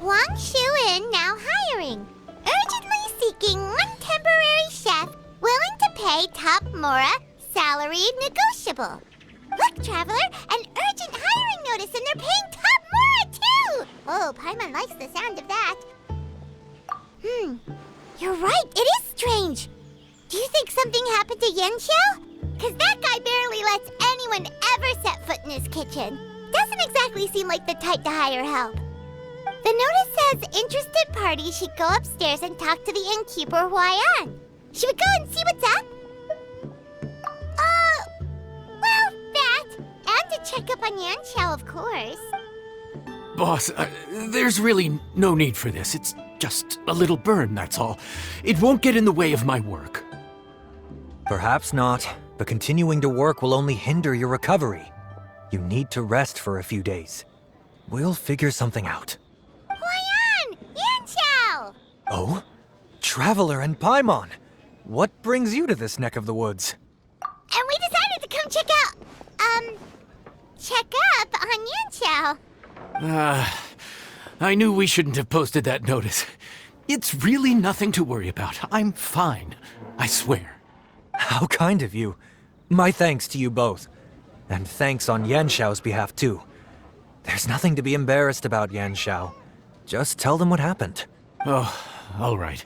Wang Shu-in now hiring. Urgently seeking one temporary chef willing to pay top Mora, salary negotiable. Look, Traveler, an urgent hiring notice and they're paying top Mora too! Oh, Paimon likes the sound of that. You're right, it is strange. Do you think something happened to Yanxiao? Cause that guy barely lets anyone ever set foot in his kitchen. Doesn't exactly seem like the type to hire help. The notice says interested parties should go upstairs and talk to the innkeeper Huayan. Should we go and see what's up? Well, that. And to check up on Yanxiao, of course. Boss, there's really no need for this. It's just a little burn, that's all. It won't get in the way of my work. Perhaps not, but continuing to work will only hinder your recovery. You need to rest for a few days. We'll figure something out. Huayan! Yanxiao! Oh? Traveler and Paimon! What brings you to this neck of the woods? And we decided to come check up on Yanxiao. I knew we shouldn't have posted that notice. It's really nothing to worry about. I'm fine. I swear. How kind of you. My thanks to you both. And thanks on Yanxiao's behalf, too. There's nothing to be embarrassed about, Yanxiao. Just tell them what happened. Oh, all right.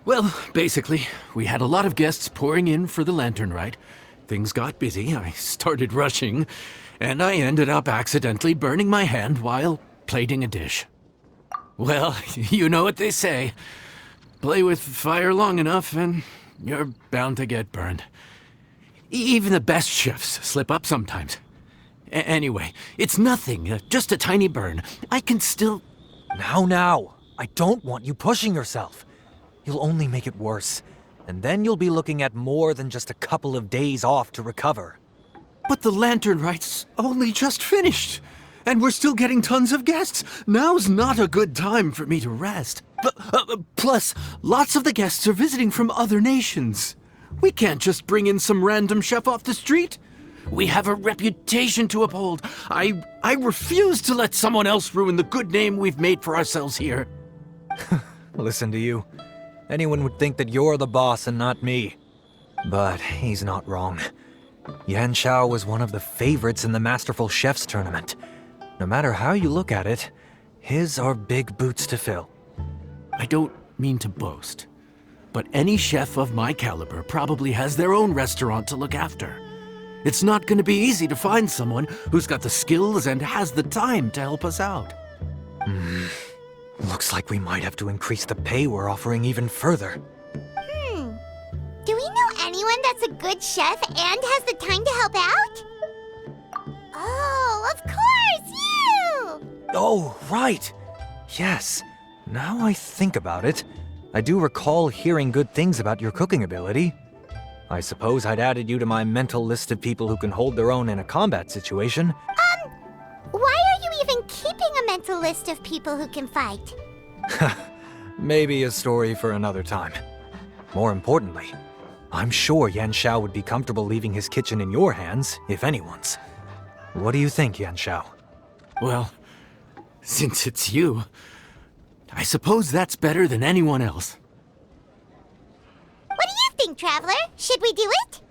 Well, basically, we had a lot of guests pouring in for the lantern rite. Things got busy, I started rushing, and I ended up accidentally burning my hand while plating a dish. Well, you know what they say. Play with fire long enough and you're bound to get burned. Even the best chefs slip up sometimes. Anyway, it's nothing, just a tiny burn. I can still... Now, I don't want you pushing yourself. You'll only make it worse, and then you'll be looking at more than just a couple of days off to recover. But the lantern rite's only just finished, and we're still getting tons of guests. Now's not a good time for me to rest. Plus, lots of the guests are visiting from other nations. We can't just bring in some random chef off the street. We have a reputation to uphold. I refuse to let someone else ruin the good name we've made for ourselves here. Listen to you. Anyone would think that you're the boss and not me. But he's not wrong. Yanxiao was one of the favorites in the Masterful Chefs tournament. No matter how you look at it, his are big boots to fill. I don't mean to boast, but any chef of my caliber probably has their own restaurant to look after. It's not going to be easy to find someone who's got the skills and has the time to help us out. Looks like we might have to increase the pay we're offering even further. Do we know anyone that's a good chef and has the time to help out? Oh, of course, you! Oh, right. Yes. Now I think about it, I do recall hearing good things about your cooking ability. I suppose I'd added you to my mental list of people who can hold their own in a combat situation. Why are you even keeping a mental list of people who can fight? Maybe a story for another time. More importantly, I'm sure Yanxiao would be comfortable leaving his kitchen in your hands, if anyone's. What do you think, Yanxiao? Well, since it's you, I suppose that's better than anyone else. What do you think, Traveler? Should we do it?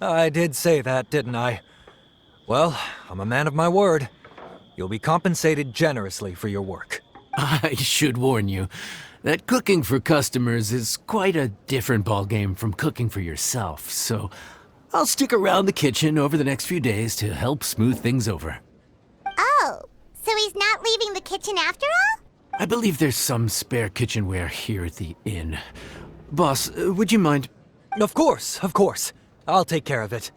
I did say that, didn't I? Well, I'm a man of my word. You'll be compensated generously for your work. I should warn you that cooking for customers is quite a different ballgame from cooking for yourself, so I'll stick around the kitchen over the next few days to help smooth things over. Oh, so he's not leaving the kitchen after all? I believe there's some spare kitchenware here at the inn. Boss, would you mind? Of course. I'll take care of it.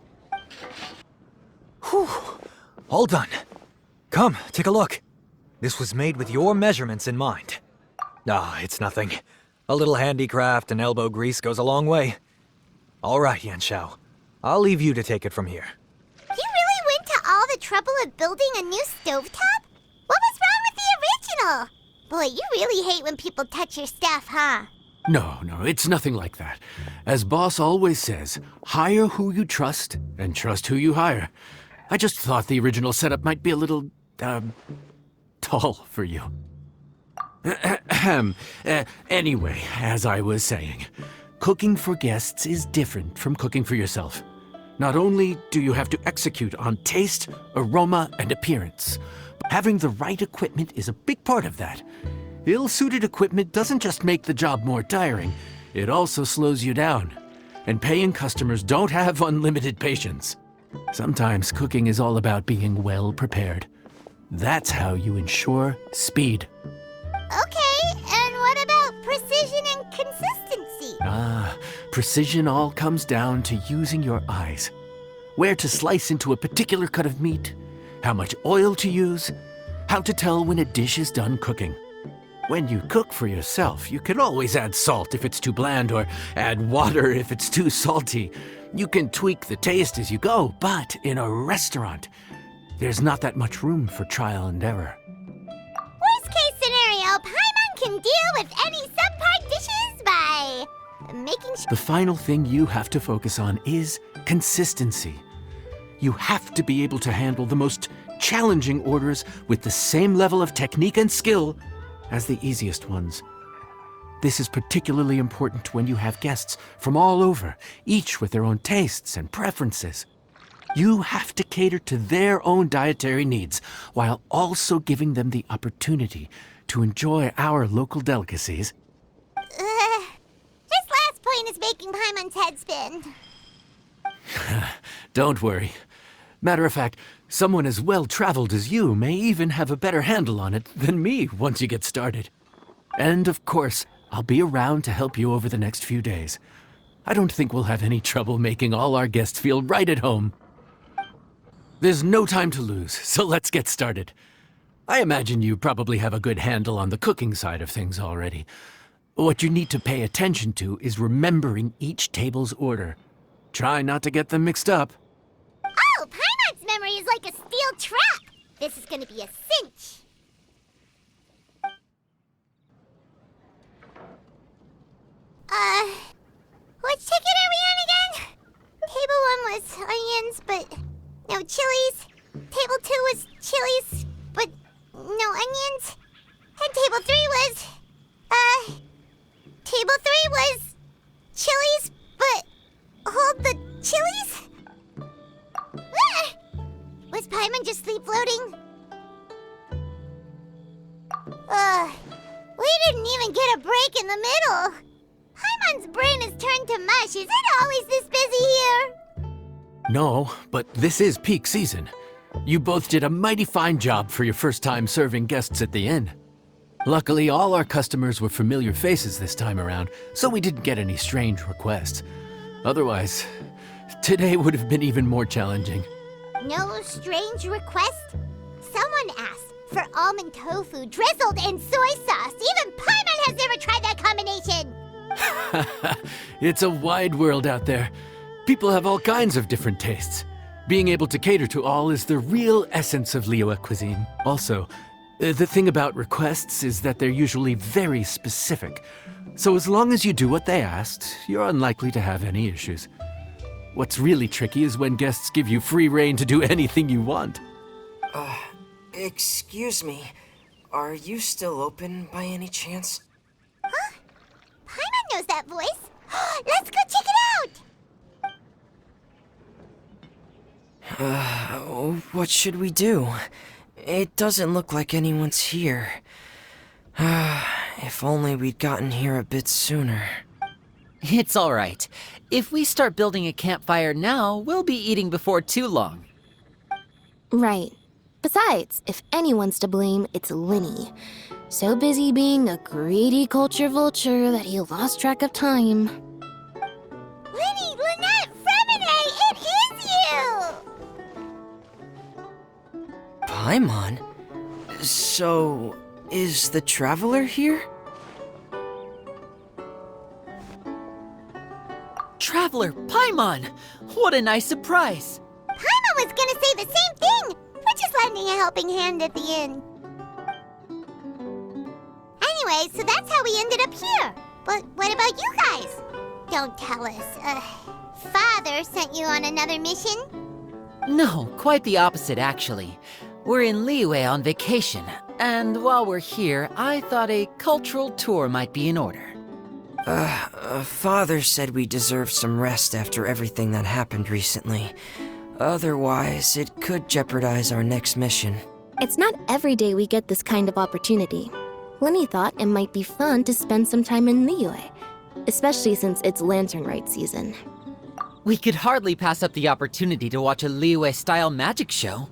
Whew. All done. Come, take a look. This was made with your measurements in mind. It's nothing. A little handicraft and elbow grease goes a long way. All right, Yanxiao. I'll leave you to take it from here. You really went to all the trouble of building a new stovetop? What was wrong with the original? Boy, you really hate when people touch your stuff, huh? No, it's nothing like that. As Boss always says, hire who you trust and trust who you hire. I just thought the original setup might be a little, all for you. Anyway, as I was saying, cooking for guests is different from cooking for yourself. Not only do you have to execute on taste, aroma, and appearance, but having the right equipment is a big part of that. Ill-suited equipment doesn't just make the job more tiring, it also slows you down. And paying customers don't have unlimited patience. Sometimes cooking is all about being well prepared. That's how you ensure speed. Okay, and what about precision and consistency? Precision all comes down to using your eyes. Where to slice into a particular cut of meat, how much oil to use, how to tell when a dish is done cooking. When you cook for yourself, you can always add salt if it's too bland or add water if it's too salty. You can tweak the taste as you go, but in a restaurant, there's not that much room for trial and error. Worst case scenario, Paimon can deal with any subpar dishes by making sure. The final thing you have to focus on is consistency. You have to be able to handle the most challenging orders with the same level of technique and skill as the easiest ones. This is particularly important when you have guests from all over, each with their own tastes and preferences. You have to cater to their own dietary needs, while also giving them the opportunity to enjoy our local delicacies. This last point is making Paimon's head spin. Don't worry. Matter of fact, someone as well-traveled as you may even have a better handle on it than me once you get started. And of course, I'll be around to help you over the next few days. I don't think we'll have any trouble making all our guests feel right at home. There's no time to lose, so let's get started. I imagine you probably have a good handle on the cooking side of things already. What you need to pay attention to is remembering each table's order. Try not to get them mixed up. Oh, Paimon's memory is like a steel trap. This is gonna be a cinch. Which ticket are we on again? Table 1 was onions, but no chilies. Table 2 was chilies, but no onions. And table 3 was, table 3 was chilies, but hold the chilies? Was Paimon just sleep floating? We didn't even get a break in the middle. Paimon's brain has turned to mush. Is it always this busy here? No, but this is peak season. You both did a mighty fine job for your first time serving guests at the inn. Luckily, all our customers were familiar faces this time around, so we didn't get any strange requests. Otherwise, today would have been even more challenging. No strange request? Someone asked for almond tofu drizzled in soy sauce. Even Paimon has never tried that combination. It's a wide world out there. People have all kinds of different tastes. Being able to cater to all is the real essence of Liyue cuisine. Also, the thing about requests is that they're usually very specific. So as long as you do what they asked, you're unlikely to have any issues. What's really tricky is when guests give you free rein to do anything you want. Excuse me. Are you still open by any chance? Huh? Paimon knows that voice. Let's go check it out! What should we do? It doesn't look like anyone's here. If only we'd gotten here a bit sooner. It's all right. If we start building a campfire now, we'll be eating before too long. Right. Besides, if anyone's to blame, it's Linny. So busy being a greedy culture vulture that he lost track of time. Linny, Lynette, Fremine, it is you! Paimon? So, is the Traveler here? Traveler Paimon! What a nice surprise! Paimon was gonna say the same thing! We're just lending a helping hand at the inn. Anyway, so that's how we ended up here. But what about you guys? Don't tell us. Father sent you on another mission? No, quite the opposite, actually. We're in Liyue on vacation. And while we're here, I thought a cultural tour might be in order. Father said we deserved some rest after everything that happened recently. Otherwise, it could jeopardize our next mission. It's not every day we get this kind of opportunity. Lenny thought it might be fun to spend some time in Liyue, especially since it's Lantern Rite season. We could hardly pass up the opportunity to watch a Liyue-style magic show.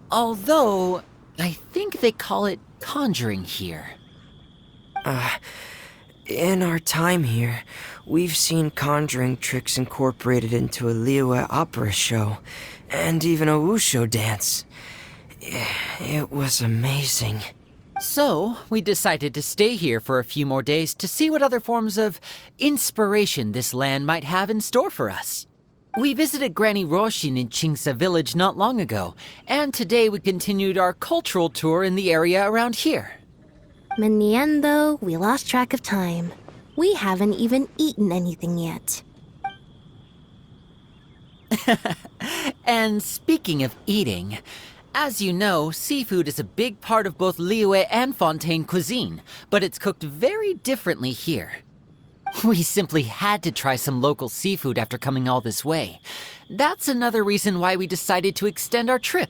Although, I think they call it conjuring here. In our time here, we've seen conjuring tricks incorporated into a Liyue opera show, and even a wushu dance. It was amazing. So, we decided to stay here for a few more days to see what other forms of inspiration this land might have in store for us. We visited Granny Roshin in Chingsa village not long ago, and today we continued our cultural tour in the area around here. In the end, though, we lost track of time. We haven't even eaten anything yet. And speaking of eating, as you know, seafood is a big part of both Liyue and Fontaine cuisine, but it's cooked very differently here. We simply had to try some local seafood after coming all this way. That's another reason why we decided to extend our trip.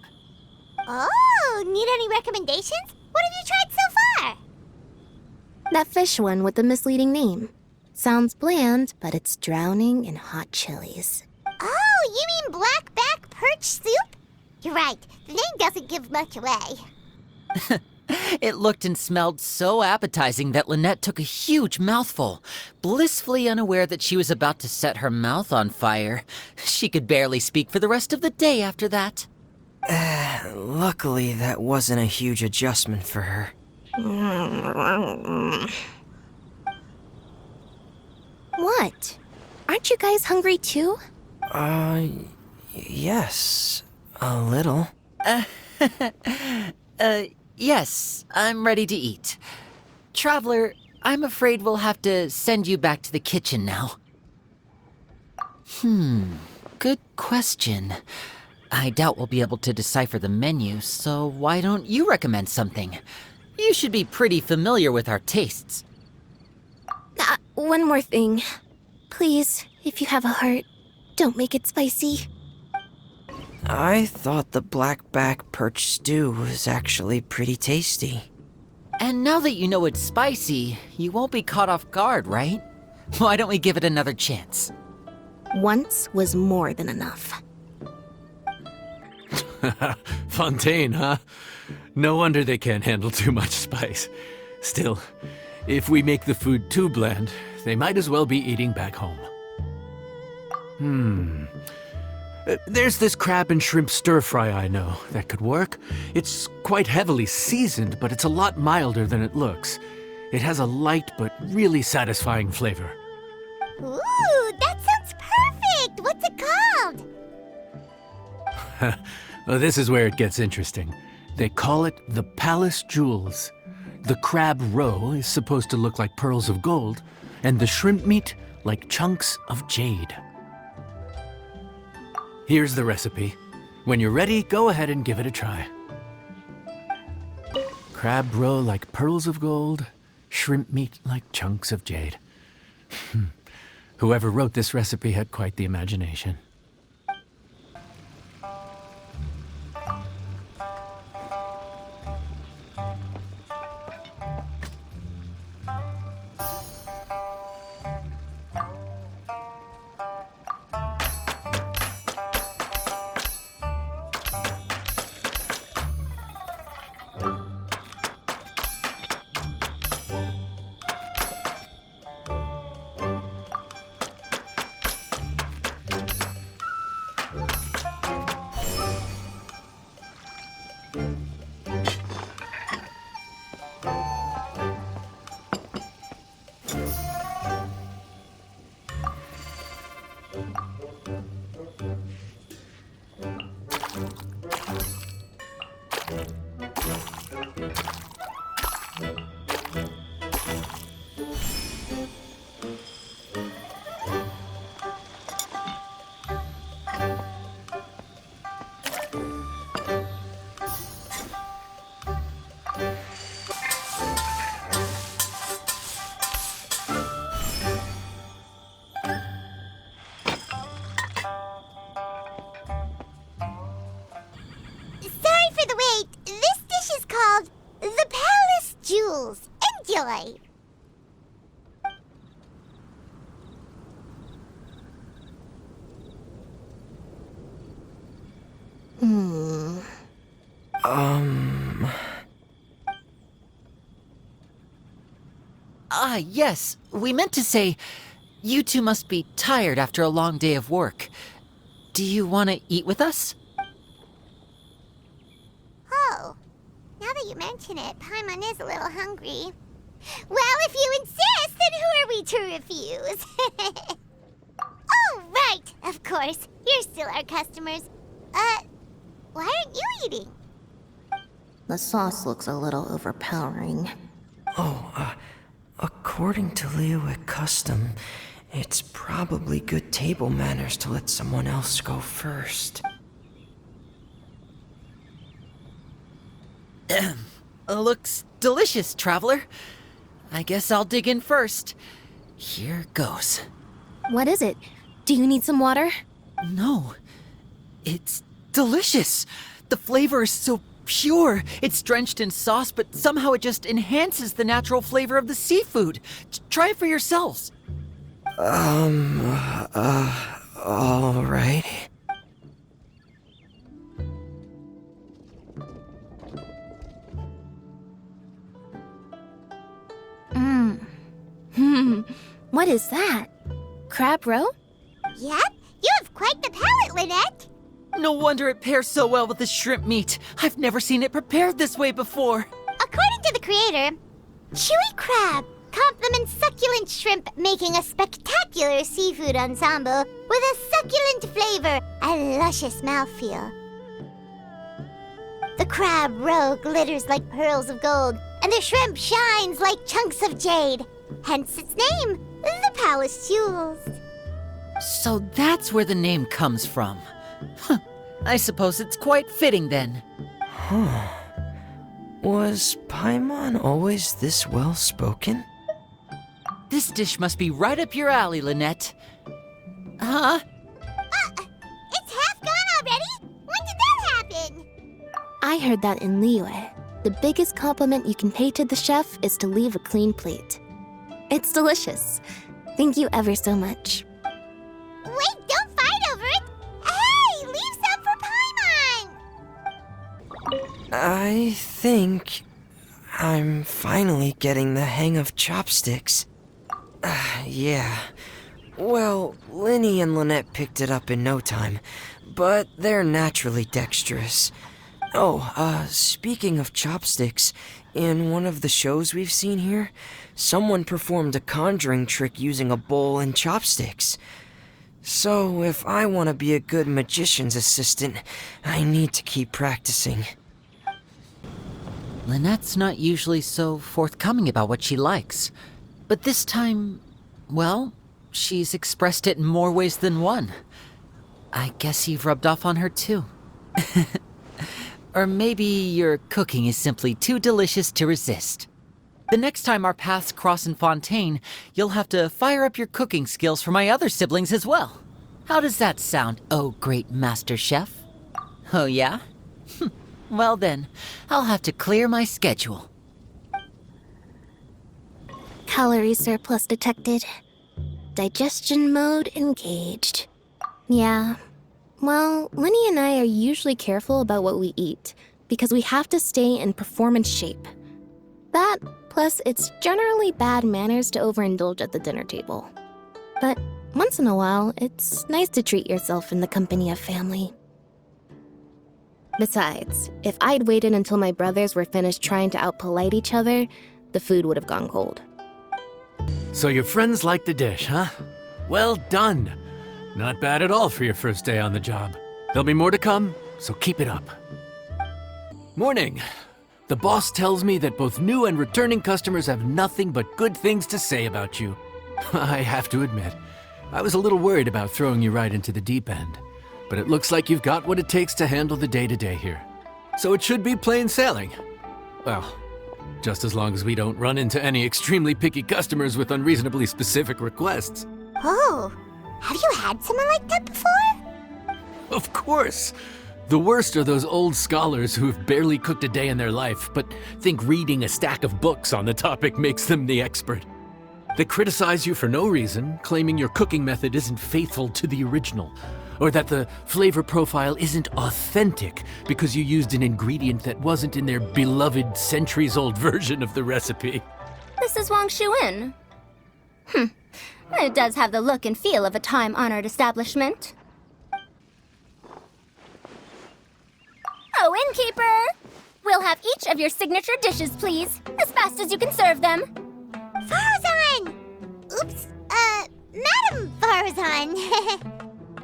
Oh, need any recommendations? What have you tried so far? That fish one with the misleading name. Sounds bland, but it's drowning in hot chilies. Oh, you mean blackback perch soup? You're right, the name doesn't give much away. It looked and smelled so appetizing that Lynette took a huge mouthful, blissfully unaware that she was about to set her mouth on fire. She could barely speak for the rest of the day after that. Luckily, that wasn't a huge adjustment for her. What? Aren't you guys hungry too? Yes, a little. Yes, I'm ready to eat. Traveler, I'm afraid we'll have to send you back to the kitchen now. Good question. I doubt we'll be able to decipher the menu, so why don't you recommend something? You should be pretty familiar with our tastes. One more thing. Please, if you have a heart, don't make it spicy. I thought the blackback perch stew was actually pretty tasty. And now that you know it's spicy, you won't be caught off guard, right? Why don't we give it another chance? Once was more than enough. Fontaine, huh? No wonder they can't handle too much spice. Still, if we make the food too bland, they might as well be eating back home. There's this crab and shrimp stir-fry I know that could work. It's quite heavily seasoned, but it's a lot milder than it looks. It has a light but really satisfying flavor. Ooh, that sounds perfect! What's it called? Well, this is where it gets interesting. They call it the Palace Jewels. The crab roe is supposed to look like pearls of gold, and the shrimp meat like chunks of jade. Here's the recipe. When you're ready, go ahead and give it a try. Crab roe like pearls of gold, shrimp meat like chunks of jade. Whoever wrote this recipe had quite the imagination. is called the Palace Jewels. Enjoy! Yes. We meant to say, you two must be tired after a long day of work. Do you want to eat with us? Oh, now that you mention it, Paimon is a little hungry. Well, if you insist, then who are we to refuse? Oh, right, of course. You're still our customers. Why aren't you eating? The sauce looks a little overpowering. According to Liyue custom, it's probably good table manners to let someone else go first. Looks delicious, traveler. I guess I'll dig in first. Here goes. What is it? Do you need some water? No, it's delicious. The flavor is so pure. It's drenched in sauce, but somehow it just enhances the natural flavor of the seafood. Try it for yourselves. Alright. What is that? Crab roe? Yep, you have quite the palate, Lynette. No wonder it pairs so well with the shrimp meat. I've never seen it prepared this way before. According to the creator, chewy crab complements succulent shrimp, making a spectacular seafood ensemble with a succulent flavor and luscious mouthfeel. The crab roe glitters like pearls of gold, and the shrimp shines like chunks of jade. Hence its name, the Palace Jewels. So that's where the name comes from. Huh. I suppose it's quite fitting then. Was Paimon always this well spoken? This dish must be right up your alley, Lynette. Huh? It's half gone already? When did that happen? I heard that in Liyue. The biggest compliment you can pay to the chef is to leave a clean plate. It's delicious. Thank you ever so much. Wait, don't fight over it! Hey, leave some for Paimon! I think I'm finally getting the hang of chopsticks. Yeah. Well, Linny and Lynette picked it up in no time, but they're naturally dexterous. Speaking of chopsticks, in one of the shows we've seen here, someone performed a conjuring trick using a bowl and chopsticks. So, if I want to be a good magician's assistant, I need to keep practicing. Lynette's not usually so forthcoming about what she likes. But this time, well, she's expressed it in more ways than one. I guess you've rubbed off on her too. Or maybe your cooking is simply too delicious to resist. The next time our paths cross in Fontaine, you'll have to fire up your cooking skills for my other siblings as well. How does that sound, oh great master chef? Oh yeah? Well then, I'll have to clear my schedule. Calorie surplus detected. Digestion mode engaged. Yeah. Well, Linny and I are usually careful about what we eat, because we have to stay in performance shape. That, plus it's generally bad manners to overindulge at the dinner table. But once in a while, it's nice to treat yourself in the company of family. Besides, if I'd waited until my brothers were finished trying to outpolite each other, the food would have gone cold. So your friends like the dish, huh? Well done. Not bad at all for your first day on the job. There'll be more to come, so keep it up. Morning. The boss tells me that both new and returning customers have nothing but good things to say about you. I have to admit, I was a little worried about throwing you right into the deep end, but it looks like you've got what it takes to handle the day-to-day here. So it should be plain sailing. Well, just as long as we don't run into any extremely picky customers with unreasonably specific requests. Oh, have you had someone like that before? Of course. The worst are those old scholars who've barely cooked a day in their life, but think reading a stack of books on the topic makes them the expert. They criticize you for no reason, claiming your cooking method isn't faithful to the original, or that the flavor profile isn't authentic because you used an ingredient that wasn't in their beloved centuries-old version of the recipe. This is Wang Shuin. It does have the look and feel of a time-honored establishment. Oh, innkeeper! We'll have each of your signature dishes, please, as fast as you can serve them. Farazan! Oops, Madam Farazan.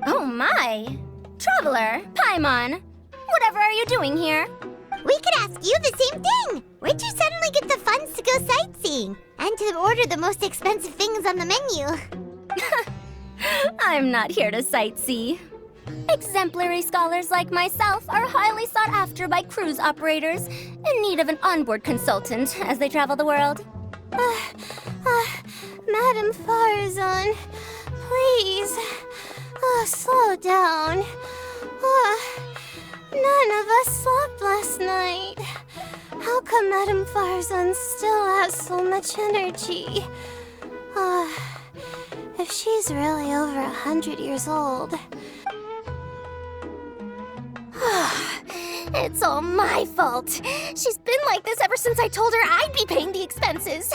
Oh my! Traveler, Paimon, whatever are you doing here? We could ask you the same thing. Where'd you suddenly get the funds to go sightseeing? And to order the most expensive things on the menu? I'm not here to sightsee. Exemplary scholars like myself are highly sought after by cruise operators in need of an onboard consultant as they travel the world. Madam Farazan, please, slow down. None of us slept last night. How come Madam Farazan still has so much energy? If she's really over 100 years old. It's all my fault. She's been like this ever since I told her I'd be paying the expenses.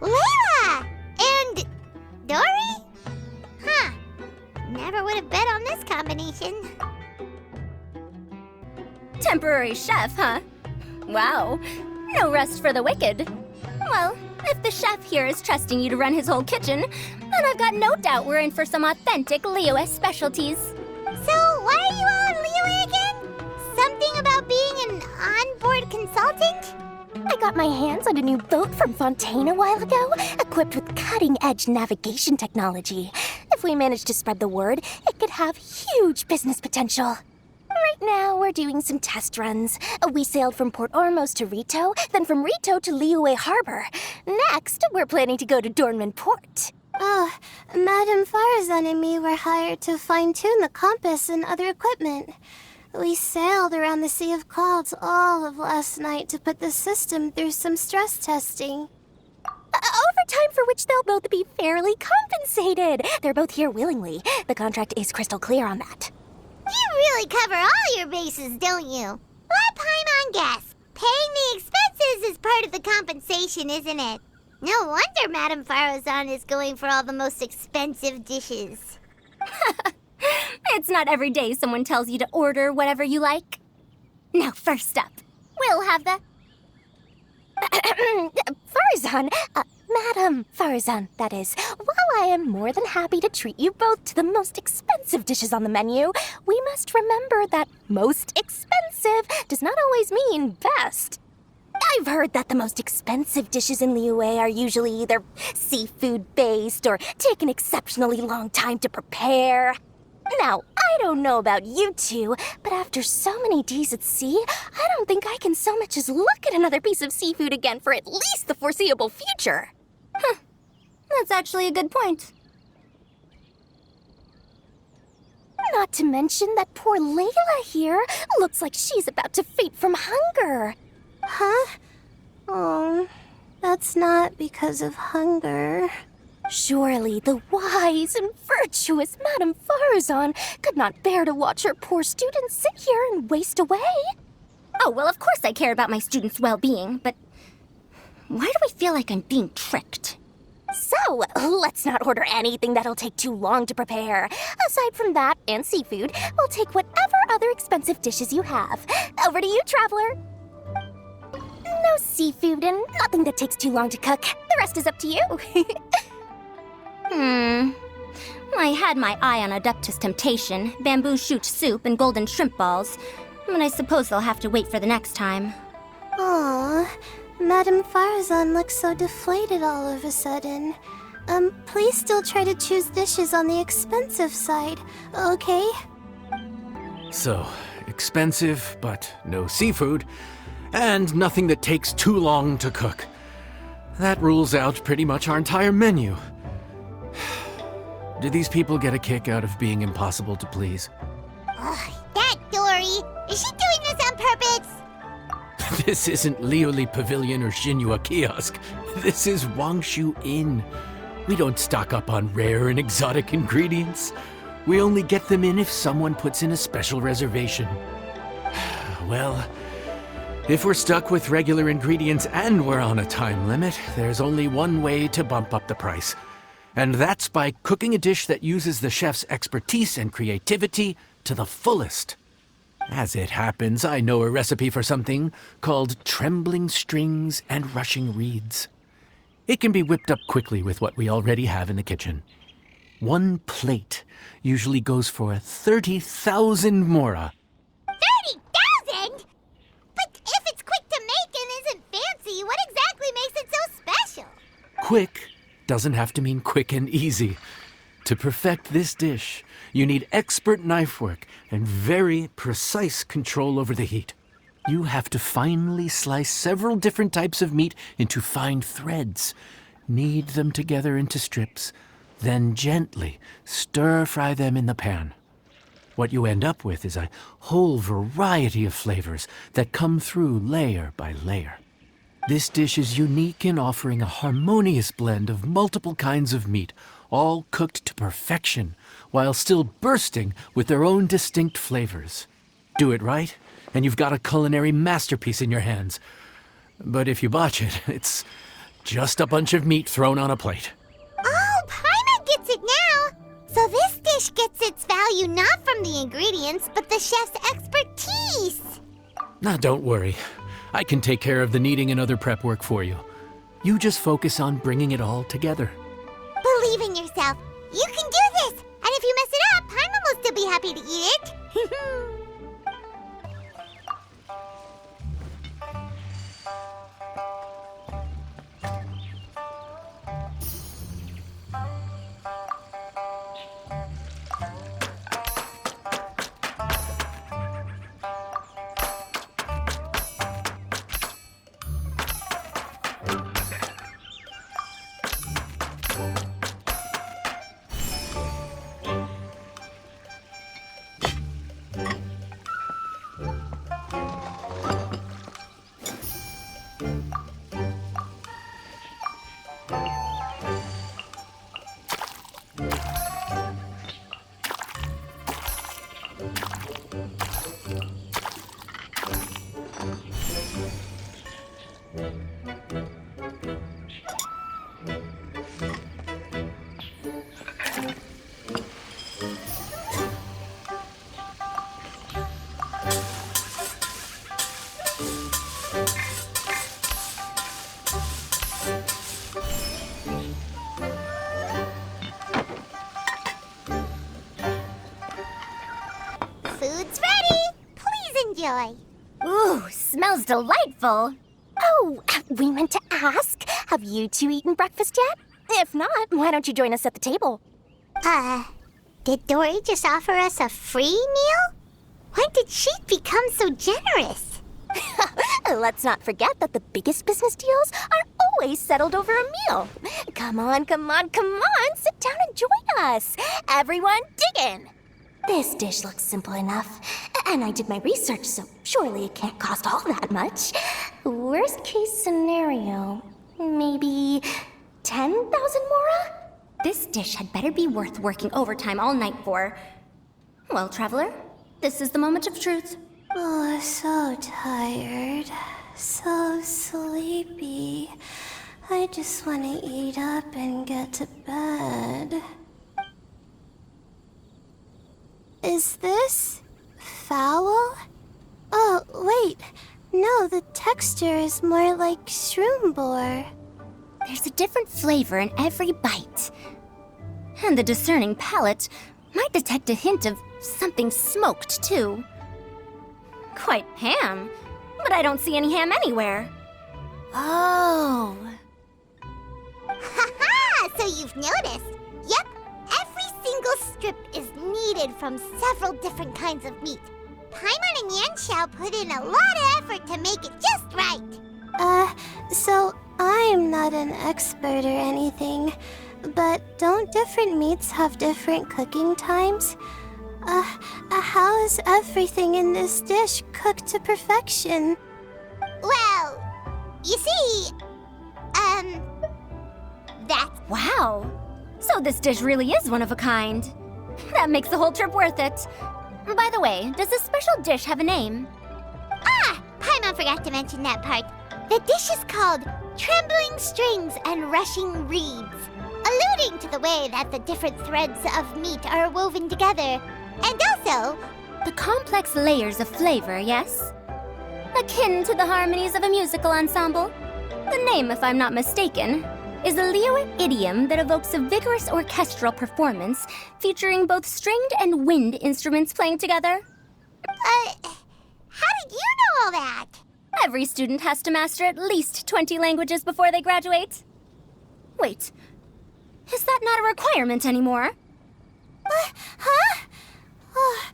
Layla! And Dory? Huh. Never would have bet on this combination. Temporary chef, huh? Wow. No rest for the wicked. Well, if the chef here is trusting you to run his whole kitchen, then I've got no doubt we're in for some authentic Liyue specialties. So, why are you all in Liyue again? Something about being an onboard consultant? I got my hands on a new boat from Fontaine a while ago, equipped with cutting-edge navigation technology. If we manage to spread the word, it could have huge business potential. Right now, we're doing some test runs. We sailed from Port Ormos to Rito, then from Rito to Liyue Harbor. Next, we're planning to go to Dornman Port. Oh, Madam Farazan and me were hired to fine-tune the compass and other equipment. We sailed around the Sea of Clouds all of last night to put the system through some stress testing. Overtime for which they'll both be fairly compensated. They're both here willingly. The contract is crystal clear on that. You really cover all your bases, don't you? Let Paimon guess. Paying the expenses is part of the compensation, isn't it? No wonder Madame Farazan is going for all the most expensive dishes. It's not every day someone tells you to order whatever you like. Now, first up, we'll have the... Farazan, Madam Farazan, that is. While I am more than happy to treat you both to the most expensive dishes on the menu, we must remember that most expensive does not always mean best. I've heard that the most expensive dishes in Liyue are usually either seafood-based or take an exceptionally long time to prepare. Now, I don't know about you two, but after so many days at sea, I don't think I can so much as look at another piece of seafood again for at least the foreseeable future. That's actually a good point. Not to mention that poor Layla here looks like she's about to faint from hunger. Huh? Oh, that's not because of hunger. Surely the wise and virtuous Madame Farazan could not bear to watch her poor students sit here and waste away. Oh, well, of course I care about my students' well-being, but why do I feel like I'm being tricked? So, let's not order anything that'll take too long to prepare. Aside from that and seafood, we'll take whatever other expensive dishes you have. Over to you, traveler. No seafood and nothing that takes too long to cook. The rest is up to you. I had my eye on Adeptus Temptation, bamboo shoot soup, and golden shrimp balls, but I suppose they'll have to wait for the next time. Aww, Madame Farazan looks so deflated all of a sudden. Please still try to choose dishes on the expensive side, okay? So, expensive, but no seafood, and nothing that takes too long to cook. That rules out pretty much our entire menu. Do these people get a kick out of being impossible to please? Ugh, that Dory! Is she doing this on purpose? This isn't Liuli Pavilion or Xinhua Kiosk. This is Wangshu Inn. We don't stock up on rare and exotic ingredients. We only get them in if someone puts in a special reservation. Well, if we're stuck with regular ingredients and we're on a time limit, there's only one way to bump up the price. And that's by cooking a dish that uses the chef's expertise and creativity to the fullest. As it happens, I know a recipe for something called trembling strings and rushing reeds. It can be whipped up quickly with what we already have in the kitchen. One plate usually goes for 30,000 mora. 30,000? But if it's quick to make and isn't fancy, what exactly makes it so special? Quick doesn't have to mean quick and easy. To perfect this dish, you need expert knife work and very precise control over the heat. You have to finely slice several different types of meat into fine threads, knead them together into strips, then gently stir-fry them in the pan. What you end up with is a whole variety of flavors that come through layer by layer. This dish is unique in offering a harmonious blend of multiple kinds of meat, all cooked to perfection, while still bursting with their own distinct flavors. Do it right, and you've got a culinary masterpiece in your hands. But if you botch it, it's just a bunch of meat thrown on a plate. Oh, Paimon gets it now! So this dish gets its value not from the ingredients, but the chef's expertise! Now, don't worry. I can take care of the kneading and other prep work for you. You just focus on bringing it all together. Believe in yourself. You can do this! And if you mess it up, Paimon will still be happy to eat it. Food's ready. Please enjoy. Ooh, smells delightful. Oh, we meant to ask, have you two eaten breakfast yet? If not, why don't you join us at the table? Did Dory just offer us a free meal? When did she become so generous? Let's not forget that the biggest business deals are always settled over a meal. Come on, sit down and join us. Everyone, dig in. This dish looks simple enough, and I did my research, so surely it can't cost all that much. Worst case scenario, maybe 10,000 mora? This dish had better be worth working overtime all night for. Well, traveler, this is the moment of truth. Oh, so tired. So sleepy. I just want to eat up and get to bed. Is this foul? Oh, wait. No, the texture is more like shroom boar. There's a different flavor in every bite. And the discerning palate might detect a hint of something smoked, too. Quite ham, but I don't see any ham anywhere. Oh. Ha-ha! So you've noticed. Yep, every single strip is kneaded from several different kinds of meat. Paimon and Yanxiao put in a lot of effort to make it just right. So I'm not an expert or anything, but don't different meats have different cooking times? How is everything in this dish cooked to perfection? Well, you see, that's... Wow. So this dish really is one of a kind. That makes the whole trip worth it. By the way, does this special dish have a name? Ah! Paimon forgot to mention that part. The dish is called Trembling Strings and Rushing Reeds, alluding to the way that the different threads of meat are woven together. And also, The complex layers of flavor, yes? Akin to the harmonies of a musical ensemble. The name, if I'm not mistaken, is a Liyue idiom that evokes a vigorous orchestral performance featuring both stringed and wind instruments playing together. how did you know all that? Every student has to master at least 20 languages before they graduate. Wait, is that not a requirement anymore? Huh? Oh,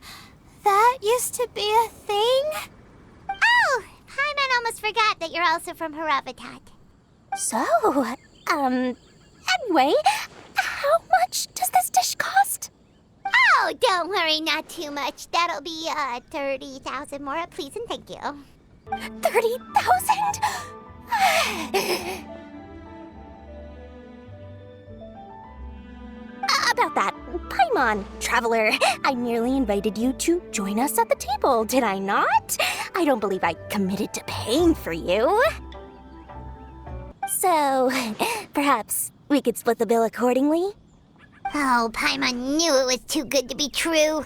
that used to be a thing? Oh, Paimon almost forgot that you're also from Haravatat. So, anyway, how much does this dish cost? Oh, don't worry, not too much. That'll be, 30,000 more, please and thank you. 30,000? About that, Paimon, traveler, I merely invited you to join us at the table, did I not? I don't believe I committed to paying for you. So, perhaps we could split the bill accordingly? Oh, Paimon knew it was too good to be true.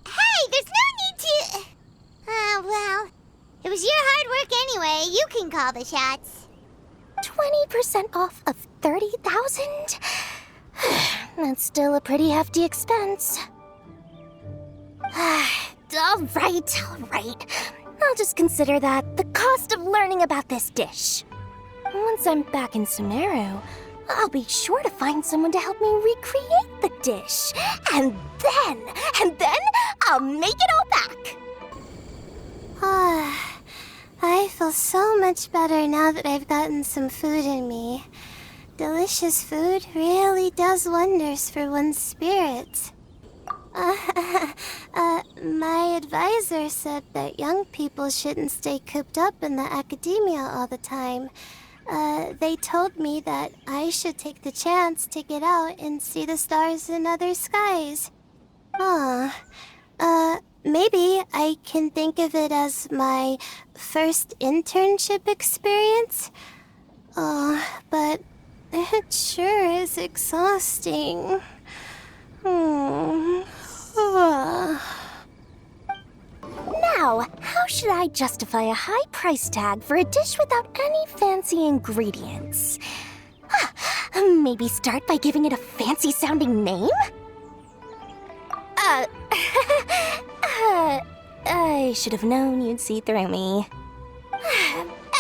Hey, there's no need to... well, it was your hard work anyway. You can call the shots. 20% off of 30,000? That's still a pretty hefty expense. All right. I'll just consider that the cost of learning about this dish. Once I'm back in Sumeru, I'll be sure to find someone to help me recreate the dish. And then I'll make it all back. I feel so much better now that I've gotten some food in me. Delicious food really does wonders for one's spirits. My advisor said that young people shouldn't stay cooped up in the academia all the time. They told me that I should take the chance to get out and see the stars in other skies. Maybe I can think of it as my first internship experience. But it sure is exhausting. Now, how should I justify a high price tag for a dish without any fancy ingredients? Maybe start by giving it a fancy-sounding name? I should have known you'd see through me.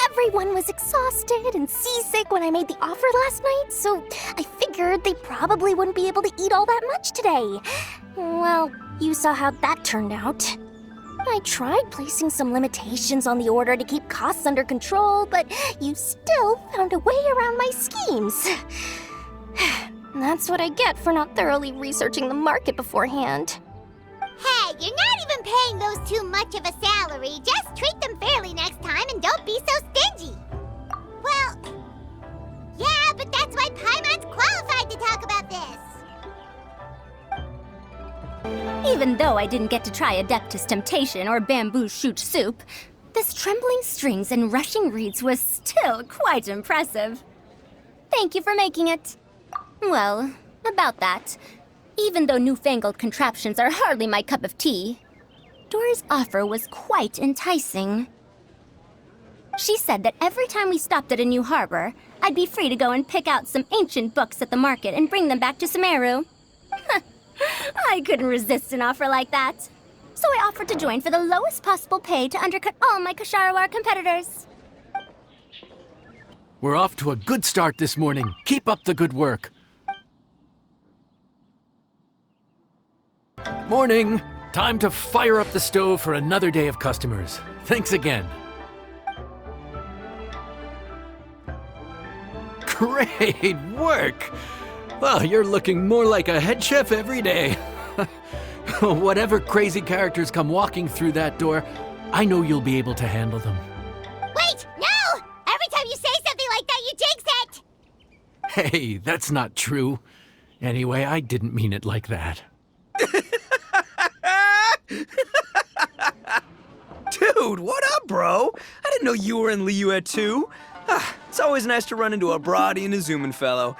Everyone was exhausted and seasick when I made the offer last night, so I figured they probably wouldn't be able to eat all that much today. Well, you saw how that turned out. I tried placing some limitations on the order to keep costs under control, but you still found a way around my schemes. That's what I get for not thoroughly researching the market beforehand. Hey, you're not even paying those too much of a salary. Just treat them fairly next time and don't be so stingy. Well, yeah, but that's why Paimon's qualified to talk about this. Even though I didn't get to try Adeptus Temptation or Bamboo Shoot Soup, this Trembling Strings and Rushing Reeds was still quite impressive. Thank you for making it. Well, about that, even though newfangled contraptions are hardly my cup of tea, Dora's offer was quite enticing. She said that every time we stopped at a new harbor, I'd be free to go and pick out some ancient books at the market and bring them back to Sumeru. I couldn't resist an offer like that. So I offered to join for the lowest possible pay to undercut all my Kasharawar competitors. We're off to a good start this morning. Keep up the good work. Morning! Time to fire up the stove for another day of customers. Thanks again. Great work! Well, you're looking more like a head chef every day. Whatever crazy characters come walking through that door, I know you'll be able to handle them. Wait, no! Every time you say something like that, you jinx it! Hey, that's not true. Anyway, I didn't mean it like that. Dude, what up, bro? I didn't know you were in Liyue too. It's always nice to run into a Brody and a Zoomin fellow.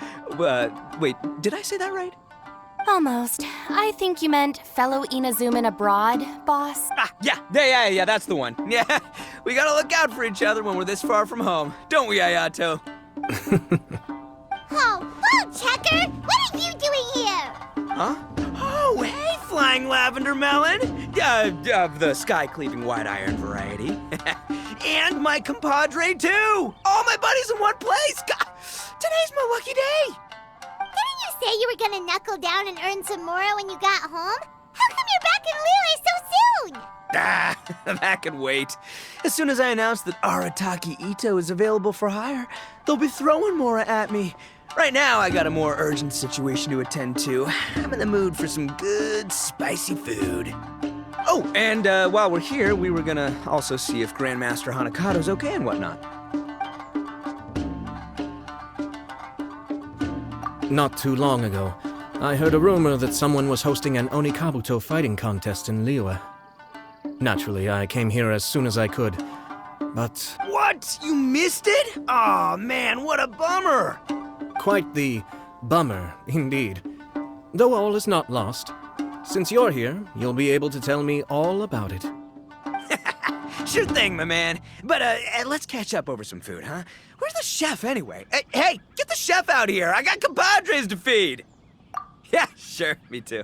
Wait, did I say that right? Almost. I think you meant fellow Inazuman abroad, boss. Yeah, that's the one. Yeah, we gotta look out for each other when we're this far from home, don't we, Ayato? Oh, Checker! What are you doing here? Huh? Oh, hey, Flying Lavender Melon! Of the sky-cleaving white iron variety. And my compadre, too! All my buddies in one place! God, today's my lucky day! Didn't you say you were gonna knuckle down and earn some more when you got home? How come you're back in Liyue so soon? That could wait. As soon as I announce that Arataki Ito is available for hire, they'll be throwing Mora at me. Right now, I got a more urgent situation to attend to. I'm in the mood for some good, spicy food. Oh, and while we're here, we were gonna also see if Grandmaster Hanakado's okay and whatnot. Not too long ago, I heard a rumor that someone was hosting an Onikabuto fighting contest in Liyue. Naturally, I came here as soon as I could, but... What? You missed it? Aw, man, what a bummer! Quite the bummer, indeed. Though all is not lost. Since you're here, you'll be able to tell me all about it. Sure thing, my man. But let's catch up over some food, huh? Where's the chef, anyway? Hey, get the chef out here! I got compadres to feed! Yeah, sure, me too.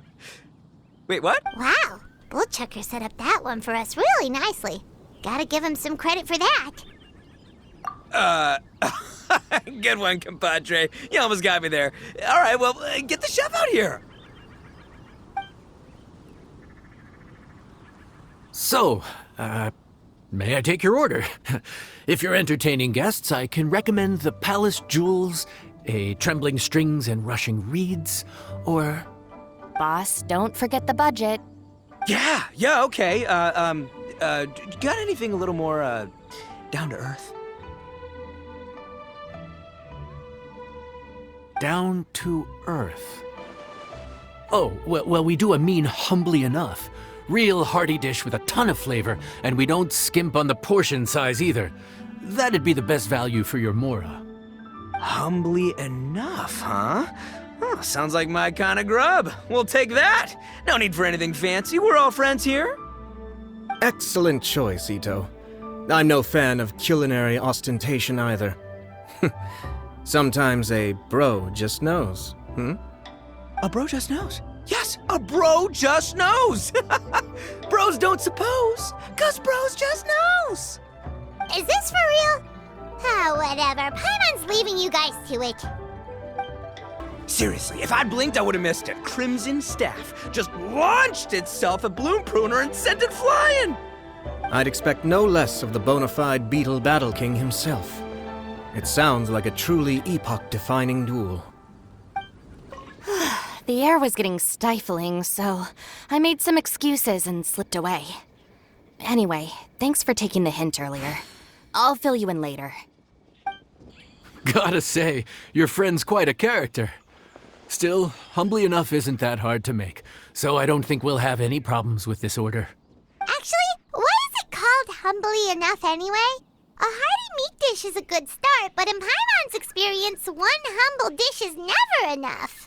Wait, what? Wow, Bullchucker set up that one for us really nicely. Gotta give him some credit for that. Good one, compadre. You almost got me there. All right, well, get the chef out here. So, may I take your order? If you're entertaining guests, I can recommend the Palace Jewels, a Trembling Strings and Rushing Reeds, or... Boss, don't forget the budget. Yeah, okay. Got anything a little more, down to earth? Down to earth. Oh, well, we do a mean humbly enough. Real hearty dish with a ton of flavor, and we don't skimp on the portion size either. That'd be the best value for your Mora. Humbly enough, huh? Oh, sounds like my kind of grub. We'll take that. No need for anything fancy. We're all friends here. Excellent choice, Ito. I'm no fan of culinary ostentation either. Sometimes a bro just knows, A bro just knows. Yes, a bro just knows. Bros don't suppose, 'cause bros just knows. Is this for real? Oh, whatever. Paimon's leaving you guys to it. Seriously, if I'd blinked, I would have missed it. Crimson Staff just launched itself at Bloom Pruner and sent it flying. I'd expect no less of the bona fide Beetle Battle King himself. It sounds like a truly epoch-defining duel. The air was getting stifling, so I made some excuses and slipped away. Anyway, thanks for taking the hint earlier. I'll fill you in later. Gotta say, your friend's quite a character. Still, humbly enough isn't that hard to make, so I don't think we'll have any problems with this order. Actually, why is it called humbly enough anyway? A hearty meat dish is a good start, but in Paimon's experience, one humble dish is never enough.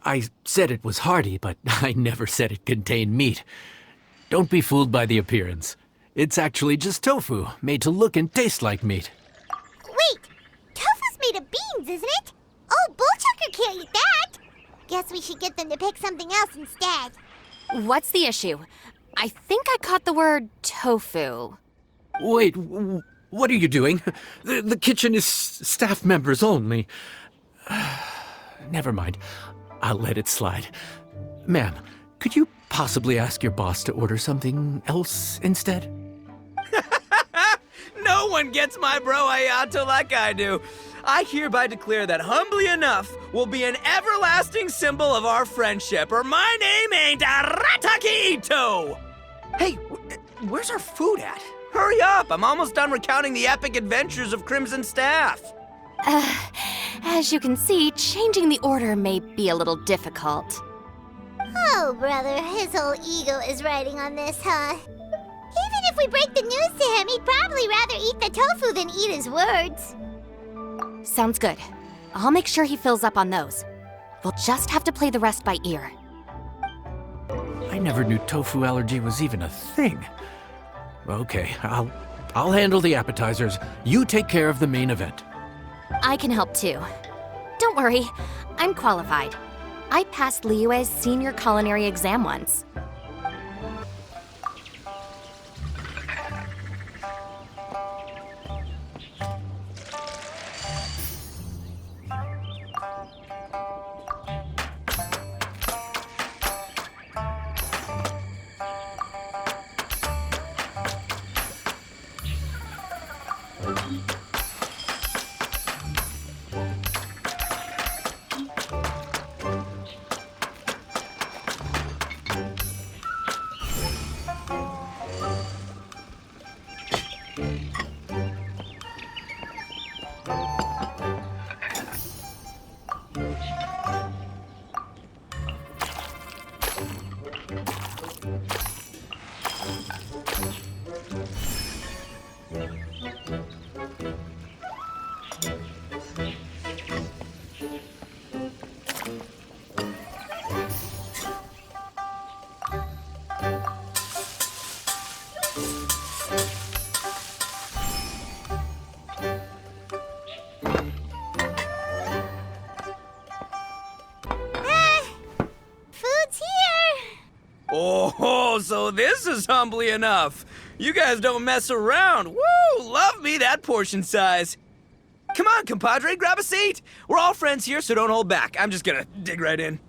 I said it was hearty, but I never said it contained meat. Don't be fooled by the appearance. It's actually just tofu, made to look and taste like meat. Wait, tofu's made of beans, isn't it? Oh, Bullchucker can't eat that. Guess we should get them to pick something else instead. What's the issue? I think I caught the word tofu. Wait, what are you doing? The kitchen is staff members only. Never mind. I'll let it slide. Ma'am, could you possibly ask your boss to order something else instead? No one gets my bro Ayato like I do. I hereby declare that Humbly Enough will be an everlasting symbol of our friendship, or my name ain't Arataki Ito! Hey, where's our food at? Hurry up, I'm almost done recounting the epic adventures of Crimson Staff. As you can see, changing the order may be a little difficult. Oh, brother, his whole ego is riding on this, huh? Even if we break the news to him, he'd probably rather eat the tofu than eat his words. Sounds good. I'll make sure he fills up on those. We'll just have to play the rest by ear. I never knew tofu allergy was even a thing. Okay, I'll handle the appetizers. You take care of the main event. I can help too. Don't worry, I'm qualified. I passed Liyue's senior culinary exam once. Food's here! Oh, so this is Humbly Enough. You guys don't mess around. Woo! Love me that portion size. Come on, compadre, grab a seat. We're all friends here, so don't hold back. I'm just gonna dig right in.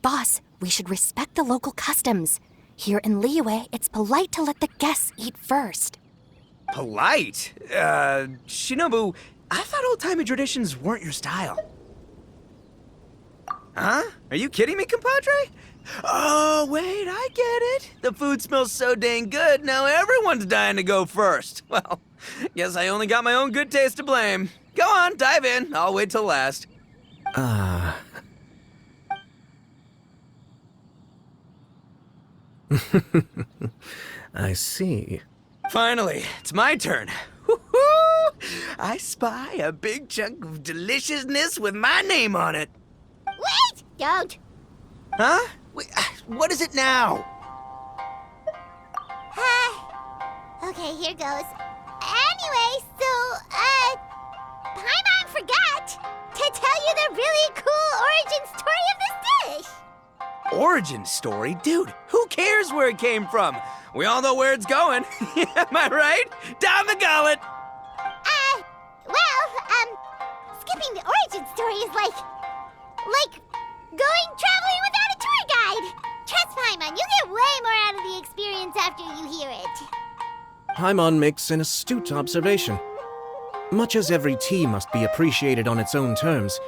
Boss, we should respect the local customs. Here in Liyue, it's polite to let the guests eat first. Polite? Shinobu, I thought old-timey traditions weren't your style. Huh? Are you kidding me, compadre? Oh, wait, I get it. The food smells so dang good, now everyone's dying to go first. Well, guess I only got my own good taste to blame. Go on, dive in. I'll wait till last. I see. Finally, it's my turn. Woo-hoo! I spy a big chunk of deliciousness with my name on it. Wait! Don't! Huh? Wait, what is it now? Okay, here goes. Anyway, so, Paimon forgot to tell you the really cool origin story of this dish. Origin story? Dude, who cares where it came from? We all know where it's going. Am I right? Down the gullet! Skipping the origin story is like traveling without a tour guide. Trust Paimon, you get way more out of the experience after you hear it. Paimon makes an astute observation. Much as every tea must be appreciated on its own terms,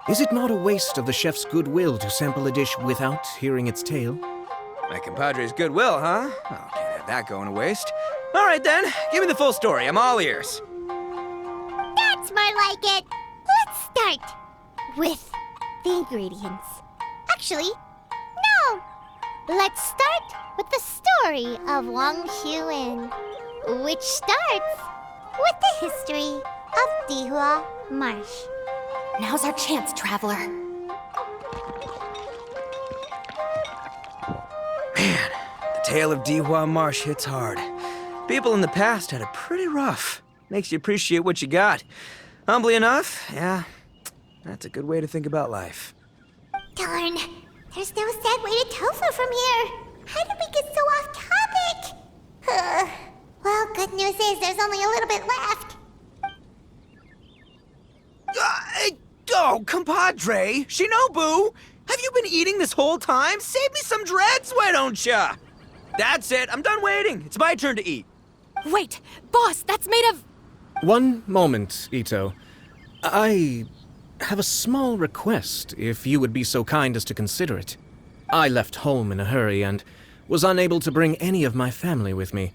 is it not a waste of the chef's goodwill to sample a dish without hearing its tale? My compadre's goodwill, huh? Oh, can't have that going to waste. All right then, give me the full story. I'm all ears. That's more like it. Let's start with the ingredients. Actually, no. Let's start with the story of Wang Xiuin, which starts with the history of Dihua Marsh. Now's our chance, traveler. Man, the tale of Dihua Marsh hits hard. People in the past had it pretty rough. Makes you appreciate what you got. Humbly enough, yeah, that's a good way to think about life. Darn, there's no segue to tofu from here. How did we get so off topic? Well, good news is there's only a little bit left. Oh, compadre, Shinobu, have you been eating this whole time? Save me some dreads, why don't ya? That's it, I'm done waiting. It's my turn to eat. Wait, boss, that's made of... One moment, Ito. I have a small request, if you would be so kind as to consider it. I left home in a hurry and was unable to bring any of my family with me.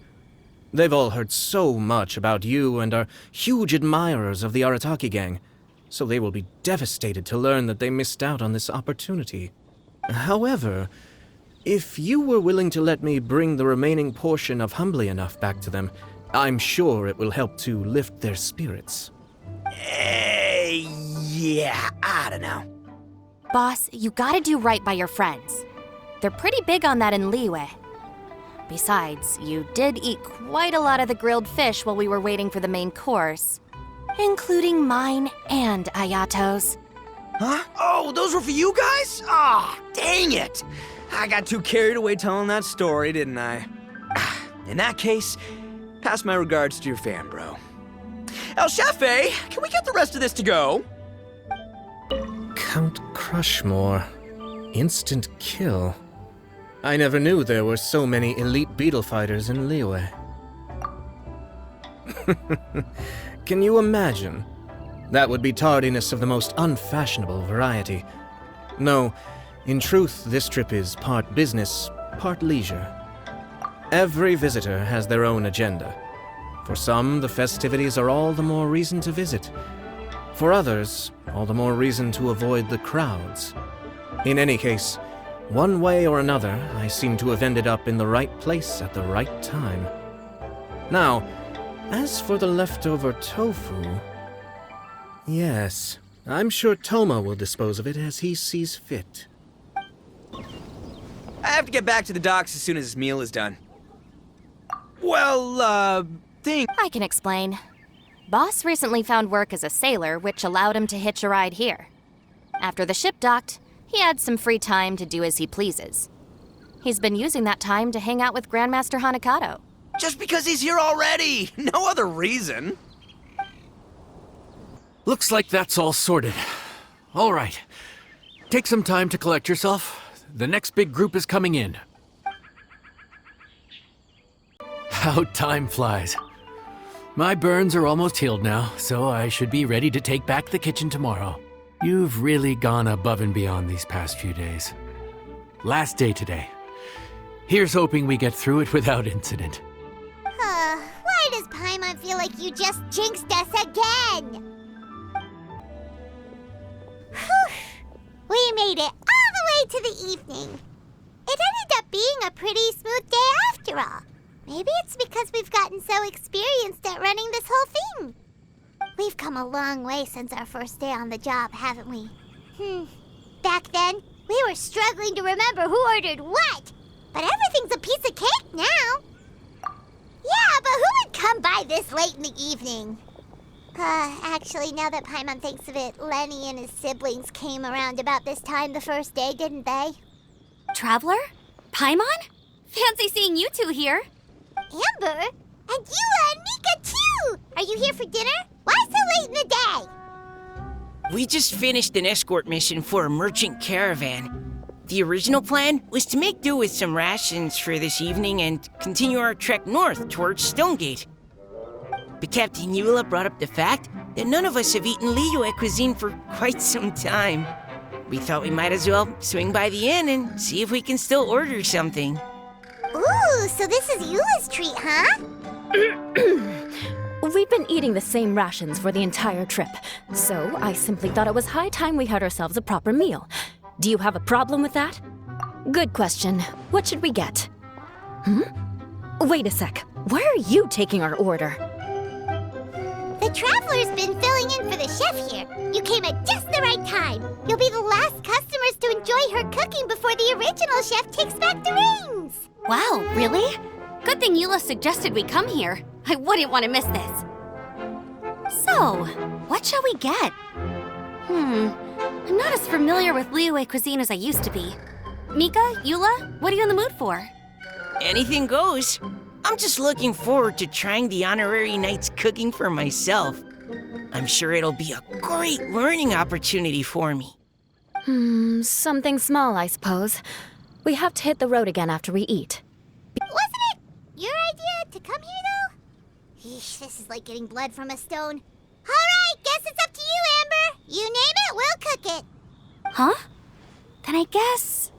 They've all heard so much about you and are huge admirers of the Arataki gang, so they will be devastated to learn that they missed out on this opportunity. However, if you were willing to let me bring the remaining portion of Humbly Enough back to them, I'm sure it will help to lift their spirits. Yeah, I don't know. Boss, you gotta do right by your friends. They're pretty big on that in Liyue. Besides, you did eat quite a lot of the grilled fish while we were waiting for the main course, including mine and Ayato's. Huh? Oh, those were for you guys? Ah, dang it! I got too carried away telling that story, didn't I? In that case, pass my regards to your fan, bro. El Chefe, can we get the rest of this to go? Count Crushmore. Instant kill. I never knew there were so many elite beetle fighters in Liyue. Can you imagine? That would be tardiness of the most unfashionable variety. No, in truth, this trip is part business, part leisure. Every visitor has their own agenda. For some, the festivities are all the more reason to visit. For others, all the more reason to avoid the crowds. In any case, one way or another, I seem to have ended up in the right place at the right time. Now, as for the leftover tofu... Yes, I'm sure Toma will dispose of it as he sees fit. I have to get back to the docks as soon as this meal is done. Well, I can explain. Boss recently found work as a sailor, which allowed him to hitch a ride here. After the ship docked, he had some free time to do as he pleases. He's been using that time to hang out with Grandmaster Hanakato. Just because he's here already! No other reason! Looks like that's all sorted. All right. Take some time to collect yourself. The next big group is coming in. How time flies. My burns are almost healed now, so I should be ready to take back the kitchen tomorrow. You've really gone above and beyond these past few days. Last day today. Here's hoping we get through it without incident. Why does Paimon feel like you just jinxed us again? Whew. We made it all the way to the evening. It ended up being a pretty smooth day after all. Maybe it's because we've gotten so experienced at running this whole thing. We've come a long way since our first day on the job, haven't we? Back then, we were struggling to remember who ordered what. But everything's a piece of cake now. Yeah, but who would come by this late in the evening? Actually, now that Paimon thinks of it, Lenny and his siblings came around about this time the first day, didn't they? Traveler? Paimon? Fancy seeing you two here. Amber? And Eula and Mika, too! Are you here for dinner? Why so late in the day? We just finished an escort mission for a merchant caravan. The original plan was to make do with some rations for this evening and continue our trek north towards Stonegate. But Captain Eula brought up the fact that none of us have eaten Liyue cuisine for quite some time. We thought we might as well swing by the inn and see if we can still order something. Ooh, so this is Eula's treat, huh? We've been eating the same rations for the entire trip, so I simply thought it was high time we had ourselves a proper meal. Do you have a problem with that? Good question. What should we get? Wait a sec. Why are you taking our order? The Traveler's been filling in for the chef here. You came at just the right time. You'll be the last customers to enjoy her cooking before the original chef takes back the reins. Wow, really? Good thing Eula suggested we come here. I wouldn't want to miss this. So, what shall we get? I'm not as familiar with Liyue cuisine as I used to be. Mika, Eula, what are you in the mood for? Anything goes. I'm just looking forward to trying the honorary knight's cooking for myself. I'm sure it'll be a great learning opportunity for me. Something small, I suppose. We have to hit the road again after we eat. Wasn't it your idea to come here, though? Eesh, this is like getting blood from a stone. Alright, guess it's up to you, Amber. You name it, we'll cook it. Huh? Then I guess...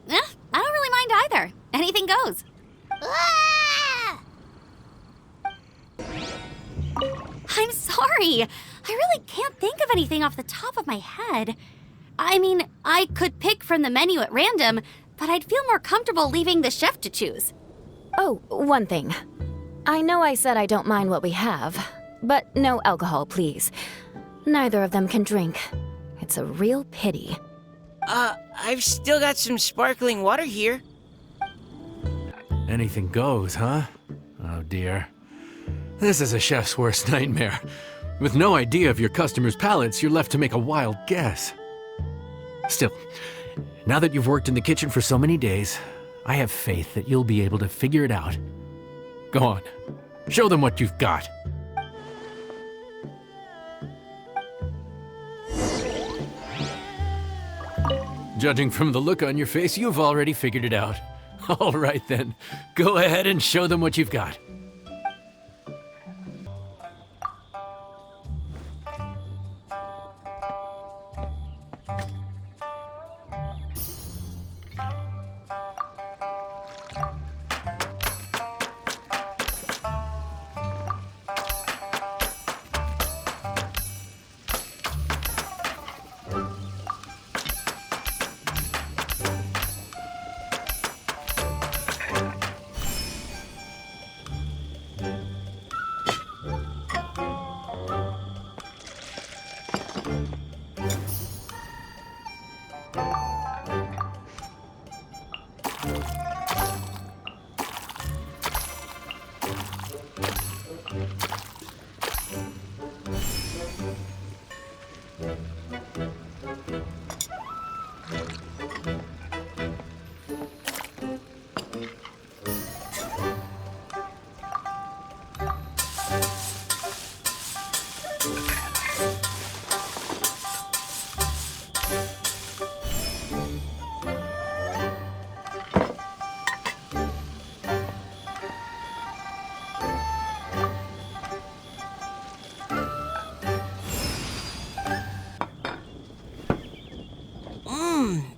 I don't really mind either. Anything goes. Ah! I'm sorry. I really can't think of anything off the top of my head. I mean, I could pick from the menu at random, but I'd feel more comfortable leaving the chef to choose. Oh, one thing. I know I said I don't mind what we have, but no alcohol, please. Neither of them can drink. It's a real pity. I've still got some sparkling water here. Anything goes, huh? Oh dear. This is a chef's worst nightmare. With no idea of your customers' palates, you're left to make a wild guess. Still, now that you've worked in the kitchen for so many days, I have faith that you'll be able to figure it out. Go on, show them what you've got. Judging from the look on your face, you've already figured it out. All right then, go ahead and show them what you've got.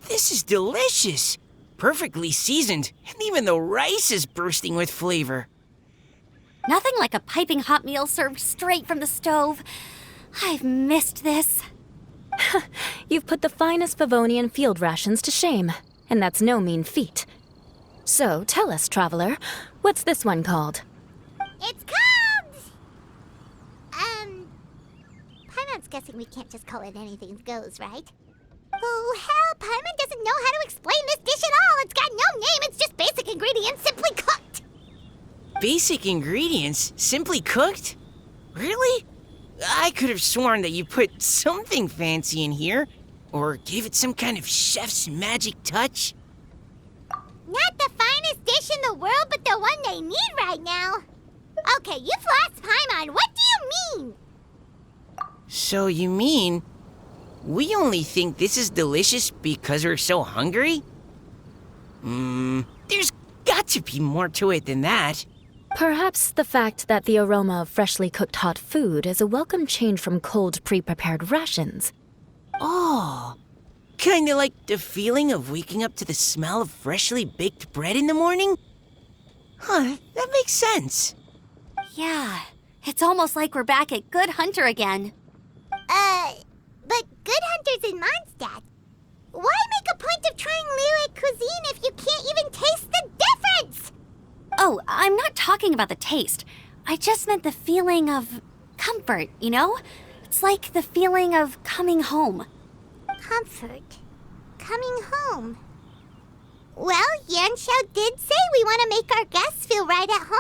This is delicious. Perfectly seasoned, and even the rice is bursting with flavor. Nothing like a piping hot meal served straight from the stove. I've missed this. You've put the finest Favonian field rations to shame, and that's no mean feat. So, tell us, traveler, what's this one called? It's called... Paimon's guessing we can't just call it anything goes, right? Oh, hell, Paimon doesn't know how to explain this dish at all. It's got no name, it's just basic ingredients simply cooked. Basic ingredients? Simply cooked? Really? I could have sworn that you put something fancy in here, or gave it some kind of chef's magic touch. Not the finest dish in the world, but the one they need right now. Okay, you've lost Paimon. What do you mean? So you mean we only think this is delicious because we're so hungry? There's got to be more to it than that. Perhaps the fact that the aroma of freshly cooked hot food is a welcome change from cold, pre-prepared rations. Oh, kinda like the feeling of waking up to the smell of freshly baked bread in the morning? Huh, that makes sense. Yeah, it's almost like we're back at Good Hunter again. But Good Hunter's in Mondstadt. Why make a point of trying Liyue cuisine if you can't even taste the difference? Oh, I'm not talking about the taste. I just meant the feeling of comfort, you know? It's like the feeling of coming home. Comfort. Coming home. Well, Yanxiao did say we want to make our guests feel right at home.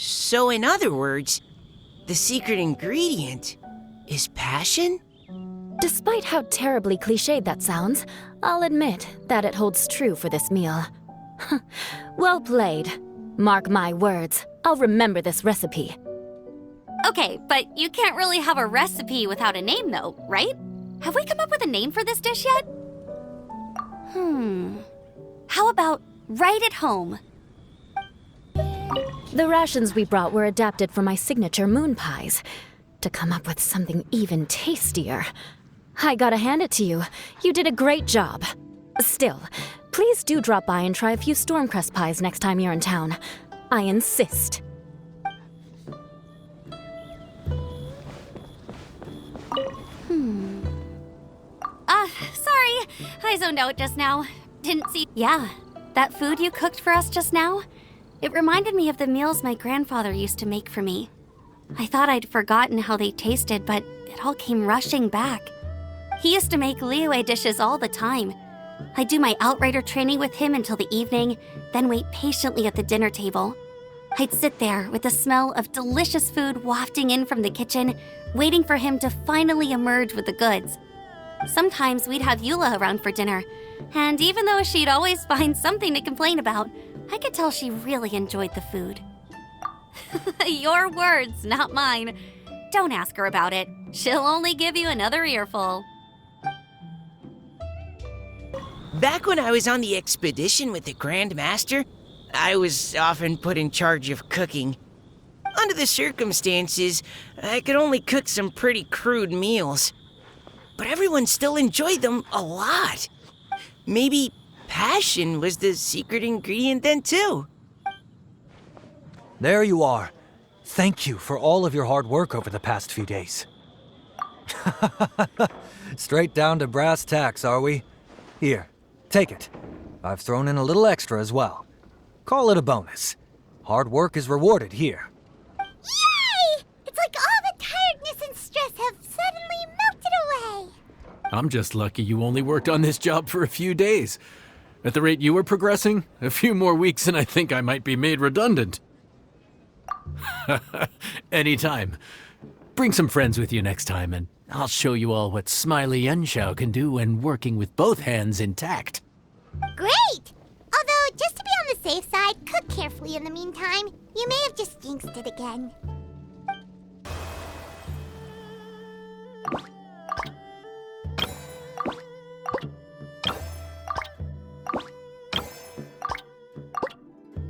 So in other words, the secret ingredient is passion? Despite how terribly cliched that sounds, I'll admit that it holds true for this meal. Well played. Mark my words, I'll remember this recipe. Okay, but you can't really have a recipe without a name though, right? Have we come up with a name for this dish yet? How about right at home? The rations we brought were adapted for my signature moon pies. To come up with something even tastier. I gotta hand it to you. You did a great job. Still, please do drop by and try a few Stormcrest pies next time you're in town. I insist. Sorry. I zoned out just now. Didn't see. Yeah, that food you cooked for us just now? It reminded me of the meals my grandfather used to make for me. I thought I'd forgotten how they tasted, but it all came rushing back. He used to make Liyue dishes all the time. I'd do my outrider training with him until the evening, then wait patiently at the dinner table. I'd sit there with the smell of delicious food wafting in from the kitchen, waiting for him to finally emerge with the goods. Sometimes we'd have Eula around for dinner, and even though she'd always find something to complain about, I could tell she really enjoyed the food. Your words, not mine. Don't ask her about it. She'll only give you another earful. Back when I was on the expedition with the Grand Master, I was often put in charge of cooking. Under the circumstances, I could only cook some pretty crude meals. But everyone still enjoyed them a lot. Maybe passion was the secret ingredient then, too. There you are. Thank you for all of your hard work over the past few days. Straight down to brass tacks, are we? Here, take it. I've thrown in a little extra as well. Call it a bonus. Hard work is rewarded here. Yay! It's like all the tiredness and stress have suddenly melted away. I'm just lucky you only worked on this job for a few days. At the rate you were progressing, a few more weeks and I think I might be made redundant. Anytime. Bring some friends with you next time and I'll show you all what Smiley Yenshao can do when working with both hands intact. Great! Although, just to be on the safe side, cook carefully in the meantime. You may have just jinxed it again.